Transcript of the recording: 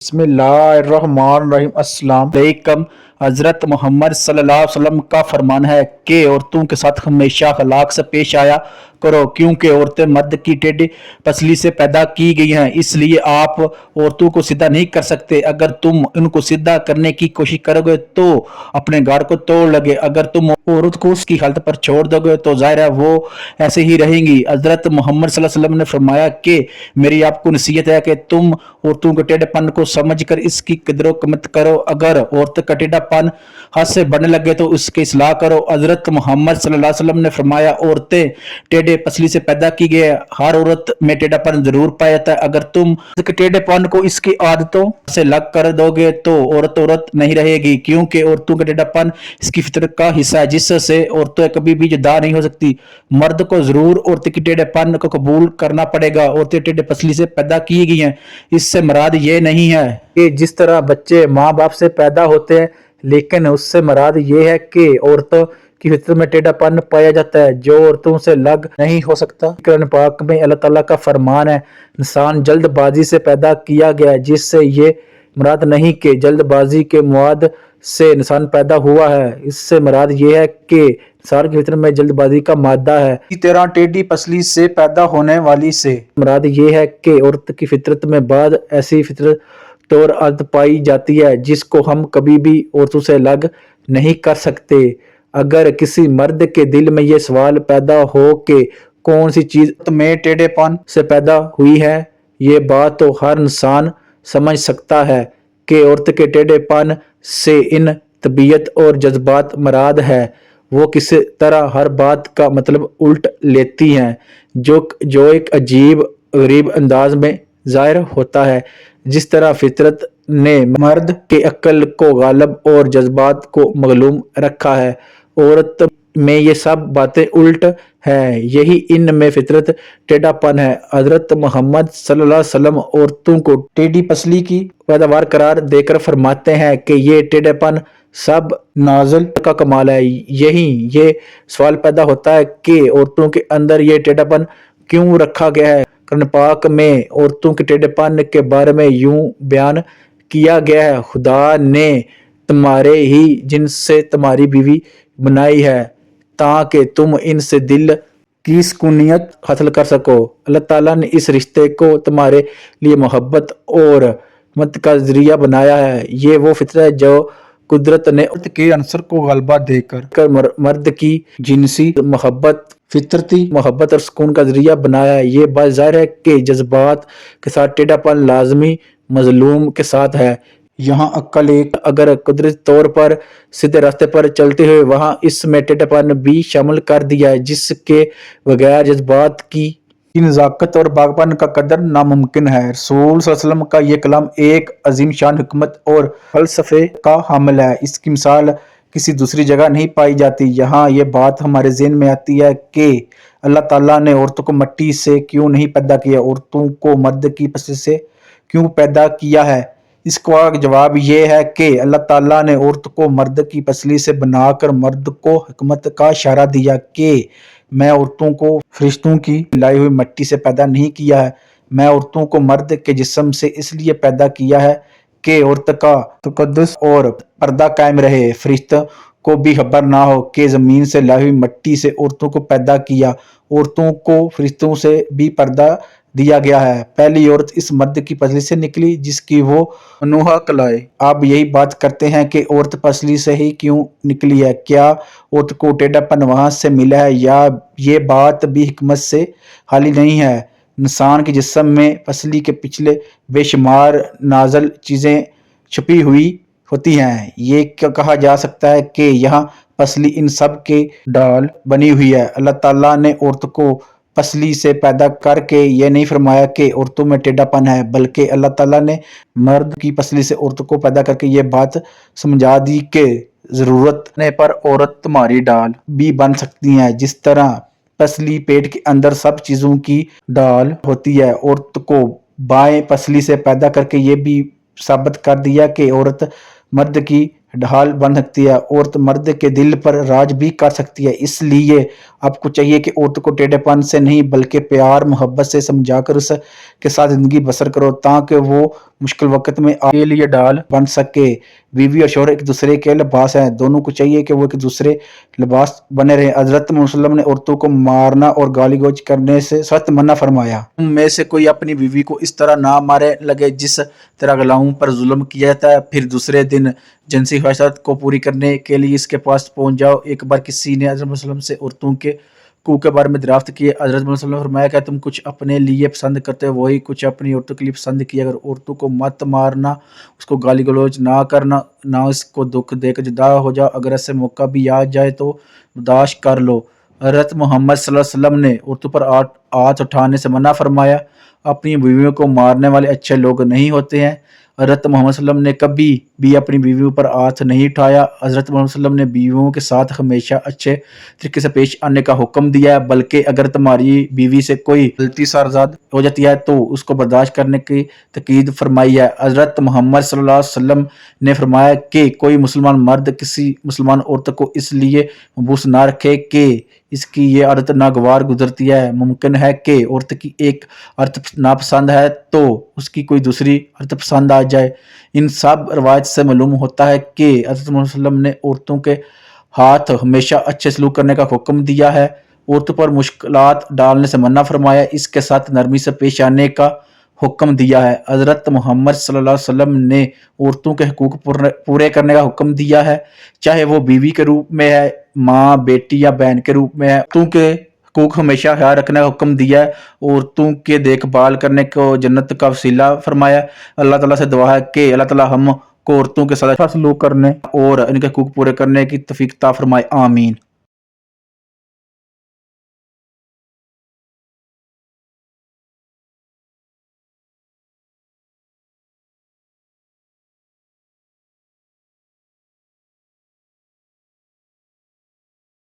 बिस्मिल्लाहिर्रहमानिर्रहीम। अस्सलाम वालेकुम। हज़रत मोहम्मद सल्लल्लाहु अलैहि वसल्लम का फरमान है कि औरतों के साथ हमेशा अखलाक से पेश आया करो, क्योंकि औरतें मर्द की टेढ़ी पसली से पैदा की गई हैं। इसलिए आप औरतों को सीधा नहीं कर सकते। अगर तुम उनको सीधा करने की कोशिश करोगे तो अपने गाढ़ को तोड़ लगे। अगर तुम औरत को उसकी हालत पर छोड़ दोगे तो जाहिर है वो ऐसे ही रहेंगी। हज़रत मोहम्मद सल्लल्लाहु अलैहि वसल्लम ने फरमाया कि मेरी आपको नसीहत है कि तुम औरतों के टेढ़ेपन को समझकर इसकी कदर कीमत करो। अगर औरत का टेढ़ापन हाथ से बढ़ने लगे तो उसकी इस्लाह करो। हजरत मोहम्मद सल्लल्लाहु अलैहि वसल्लम ने फरमाया, औरतें टेढ़े पसली से पैदा की गई है। हर औरत में टेढ़ापन जरूर पाया जाता है। अगर तुम इसके टेढ़ेपन को इसकी आदतों से लग कर दोगे तो औरत औरत नहीं रहेगी, क्योंकि औरतों का टेढ़ापन इसकी फितरत का हिस्सा है, जिससे औरतें कभी भी जुदा नहीं हो सकती। मर्द को जरूर औरत की टेढ़ेपन को कबूल करना पड़ेगा। औरतें टेढ़े पसली से पैदा की गई हैं, इससे मराद ये नहीं है कि जिस तरह बच्चे माँ बाप से पैदा होते हैं, लेकिन उससे मराद ये है कि औरतों की फितरत में टेढ़ापन पाया जाता है जो औरतों से लग नहीं हो सकता। कुरान पाक में अल्लाह ताला का फरमान है, इंसान जल्दबाजी से पैदा किया गया है, जिससे ये मुराद नहीं कि जल्दबाजी के मवाद से इंसान पैदा हुआ है। इससे मुराद ये है कि इंसान की फितरत में जल्दबाजी का मादा है। इसी तरह टेढ़ी पसली से पैदा होने वाली से मुराद ये है कि औरत की फितरत में बाद ऐसी फितरत तौर आदत पाई जाती है जिसको हम कभी भी औरतों से अलग नहीं कर सकते। अगर किसी मर्द के दिल में ये सवाल पैदा हो कि कौन सी चीज में टेढ़ेपन से पैदा हुई है, ये बात तो हर इंसान समझ सकता है कि औरत के टेढ़ेपन से इन तबीयत और जज्बात मराद है। वो किस तरह हर बात का मतलब उल्ट लेती हैं, जो एक अजीब गरीब अंदाज में जाहिर होता है। जिस तरह फितरत ने मर्द के अक्ल को गालब और जज्बात को मगलूम रखा है, औरत में ये सब बातें उल्ट है। यही इन में फितरत टेढ़ापन है। हजरत मोहम्मद सल्लल्लाहु अलैहि वसल्लम औरतों को टेढ़ी पसली की पैदावार करार देकर फरमाते हैं कि ये टेढ़ेपन सब नाज़िल का कमाल है। यही ये सवाल पैदा होता है कि औरतों के अंदर ये टेढ़ापन क्यों रखा गया है। कुरान पाक में औरतों के टेढ़ेपन के बारे में यूं बयान किया गया है, खुदा ने तुम्हारे ही जिन्स से तुम्हारी बीवी बनाई है ताकि तुम इनसे दिल की सुकूनियत हासिल कर सको। अल्लाह ताला ने इस रिश्ते को तुम्हारे लिए मोहब्बत और मत का जरिया बनाया है। ये वो फितरत है जो कुदरत ने औरत के अंसर को गलबा देकर मर्द की जिनसी मोहब्बत, फितरती मोहब्बत और सुकून का जरिया बनाया है। ये बात जाहिर है कि जज्बात के साथ टेढ़ापन लाजमी मजलूम के साथ है। यहाँ अक्ल एक अगर कुदरती तौर पर सीधे रास्ते पर चलते हुए वहाँ इसमें टेढ़ापन भी शामिल कर दिया है, जिसके बगैर जज्बात की नज़ाकत और बागबान का कदर नामुमकिन है। रसूल सल्लल्लाहु अलैहि वसल्लम का ये कलाम एक अजीम शान हिकमत और फलसफे का हामिल है। इसकी मिसाल किसी दूसरी जगह नहीं पाई जाती। यहाँ ये बात हमारे ज़हन में आती है कि अल्लाह ताला ने औरतों को मिट्टी से क्यों नहीं पैदा किया, औरतों को मर्द की पसली से क्यों पैदा किया है। इसका जवाब ये है कि अल्लाह ताला ने औरत को मर्द की पसली से बनाकर मर्द को हिकमत का इशारा दिया कि मैं औरतों को फरिश्तों की लाई हुई मिट्टी से पैदा नहीं किया है। मैं औरतों को मर्द के जिस्म से इसलिए पैदा किया है कि औरत का तकद्दुस और पर्दा कायम रहे। फरिश्तों को भी खबर ना हो कि जमीन से लाई हुई मिट्टी से औरतों को पैदा किया। औरतों को फरिश्तों से भी पर्दा दिया गया है। पहली औरत इस मर्द की पसली से निकली जिसकी वो नूहा कहलाए। अब यही बात करते हैं कि औरत पसली से ही क्यों निकली है। क्या औरत को टेढ़ापन वहां से मिला है, या ये बात भी हिकमत से खाली नहीं है। इंसान के जिस्म में पसली के पिछले बेशुमार नाजल चीजें छुपी हुई होती हैं। ये कहा जा सकता है कि यहाँ पसली इन सब के डाल बनी हुई है। अल्लाह ताला ने औरत को पसली से पैदा करके ये नहीं फरमाया कि औरतों में टेढ़ापन है, बल्कि अल्लाह ताला ने मर्द की पसली से औरत को पैदा करके ये बात समझा दी कि जरूरत पड़ने पर औरत तुम्हारी डाल भी बन सकती है। जिस तरह पसली पेट के अंदर सब चीजों की डाल होती है, औरत को बाएं पसली से पैदा करके ये भी साबित कर दिया कि औरत मर्द की ढाल बन सकती है। औरत मर्द के दिल पर राज भी कर सकती है। इसलिए आपको चाहिए कि औरत को टेढ़ेपन से नहीं बल्कि प्यार मोहब्बत से समझाकर उसके साथ ज़िंदगी बसर करो, ताकि वो मुश्किल वक़्त में आपके लिए ढाल बन सके। बीवी और शौहर एक दूसरे के लिबास हैं, दोनों को चाहिए कि वो एक दूसरे लिबास बने रहें। हज़रत मोहम्मद सल्लल्लाहु अलैहि वसल्लम ने औरतों को मारना और गाली-गलौज करने से सख्त मना फरमाया। तुम में से कोई अपनी बीवी को इस तरह ना मारे लगे जिस तरह गुलामों पर जुल्म किया जाता है, फिर दूसरे दिन जिनसी ख्वाहिशात को पूरी करने के लिए इसके पास पहुंच जाओ। एक बार किसी ने हज़रत मोहम्मद सल्लल्लाहु अलैहि वसल्लम से औरतों के कुओं के बारे में दरियाफ्त की। हज़रत मोहम्मद सल्लल्लाहु अलैहि वसल्लम ने फरमाया, क्या तुम कुछ अपने लिए पसंद करते हो वही कुछ अपनी औरतों के लिए पसंद किया। अगर औरतों को मत मारना, उसको गाली गलौज ना करना, ना उसको दुख देकर जुदा हो जाओ। अगर ऐसे मौका भी आ जाए तो बर्दाश्त कर लो। हज़रत मोहम्मद सल्लल्लाहु अलैहि वसल्लम ने औरतों पर हाथ उठाने से मना फरमाया। अपनी बीवियों को मारने वाले अच्छे लोग नहीं होते हैं। हज़रत मोहम्मद सल्लल्लाहु अलैहि वसल्लम ने कभी भी अपनी बीवियों पर हाथ नहीं उठाया। हज़रत मोहम्मद सल्लल्लाहु अलैहि वसल्लम ने बीवियों के साथ हमेशा अच्छे तरीके से पेश आने का हुक्म दिया है, बल्कि अगर तुम्हारी बीवी से कोई गलती सारजाद हो जाती है तो उसको बर्दाश्त करने की तकीद फरमाई है। हज़रत मोहम्मद सल्लल्लाहु अलैहि वसल्लम ने फरमाया कि कोई मुसलमान मर्द किसी मुसलमान औरत को इसलिए मबूस ना रखे कि इसकी ये आदत नागवार गुजरती है। मुमकिन है कि औरत की एक आदत नापसंद है तो उसकी कोई दूसरी आदत पसंद आ जाए। इन सब रवायत से मालूम होता है कि हज़रत मोहम्मद सल्लल्लाहु अलैहि वसल्लम ने औरतों के हाथ हमेशा अच्छे सलूक करने का हुक्म दिया है, औरतों पर मुश्किलात डालने से मना फरमाया, इसके साथ नरमी से पेश आने का हुक्म दिया है। हज़रत मोहम्मद सल्लल्लाहु अलैहि वसल्लम ने औरतों के हुकूक पूरे करने का हुक्म दिया है, चाहे वो बीवी के रूप में है, माँ, बेटी या बहन के रूप में है। औरतों के हुकूक हमेशा ख्याल रखने का हुक्म दिया है। औरतों के देखभाल करने को जन्नत का वसीला फरमाया। अल्लाह ताला से दुआ है कि अल्लाह ताला हमको औरतों के साथ अच्छा सलूक करने और इनके हुकूक पूरे करने की तौफीक अता फरमाए। आमीन।